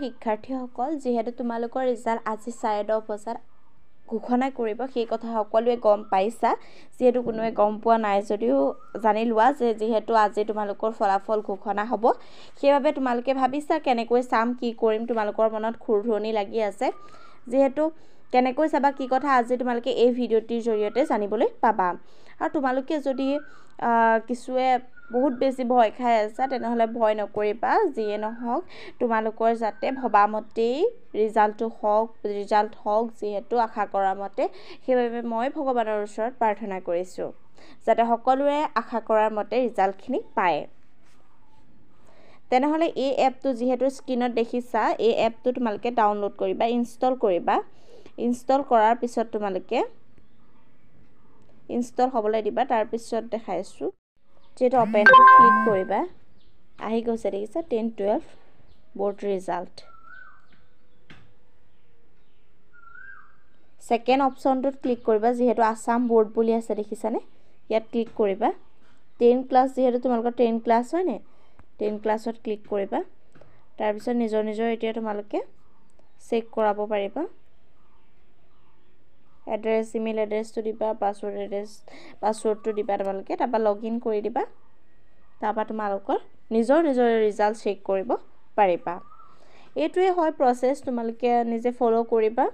শিক্ষাৰ্থীসকল যিহেতু তোমালোকৰ ৰিজাল্ট আজি 10:30 বজাত ঘোষণা কৰিব সেই কথা সকলোৱে গম পাইছা যেহেতু কোনোৱে গম পোৱা নাই যদিও জানি লোৱা যে যেহেতু আজি তোমালোকৰ ফলাফল ঘোষণা হ'ব সেইবাবে তোমালোকে ভাবিছা কেনেকৈ চাম কি কৰিম তোমালোকৰ মনত খুৰধুৰণি লাগি আছে যেহেতু কেনেকৈ চাবা কি কথা আজি তোমালোকে এই ভিডিঅ'টিৰ জৰিয়তে জানিবলৈ পাবা আৰু তোমালোকে যদি কিছুৱে বহুত বেছি ভয় খাই আছে তেনেহলে ভয় নকৰিবা যিয়ে নহওক তোমালোকৰ যাতে ভবামতেই ৰিজাল্ট হওক যেহেতু আশা কৰা মতে সেইবাবে মই ভগৱানৰ ওচৰত প্ৰাৰ্থনা কৰিছো যাতে সকলোৱে আশা কৰাৰ মতে ৰিজাল্টখিনি পায় তেনেহলে এই এপটো যেহেতু স্ক্ৰিনত দেখিছা এই এপটো তোমালোকে ডাউনলোড কৰিবা ইনষ্টল কৰাৰ পিছত তোমালোকে ইনষ্টল হ'বলৈ দিবা তাৰ পিছত দেখাইছো যেটো ওপেন ক্লিক কৰিবা আহি গৈছে দেখিছা 10-12 বোৰ্ড ৰিজাল্ট সেকেন্ড অপশনটোত ক্লিক কৰিবা যেহেতু আসাম বোৰ্ড বুলি আছে দেখিছানে ইয়াত ক্লিক কৰিবা 10 ক্লাস যেহেতু তোমালোকৰ 10 ক্লাস হয় নে 10 ক্লাসত ক্লিক কৰিবা তাৰ পিছত নিজৰ এতিয়া তোমালোকে চেক কৰাব পাৰিবা এড্ৰেছ ইমেইল এড্ৰেছটো দিবা পাসওয়াৰ্ডটো দিবা তোমালোকে তাৰপা লগইন কৰি দিবা তাৰপা তোমালোকৰ নিজৰ ৰিজাল্ট চেক কৰিব পাৰিবা এইটোৱে হয় প্ৰসেস তোমালোকে নিজে ফলো কৰিবা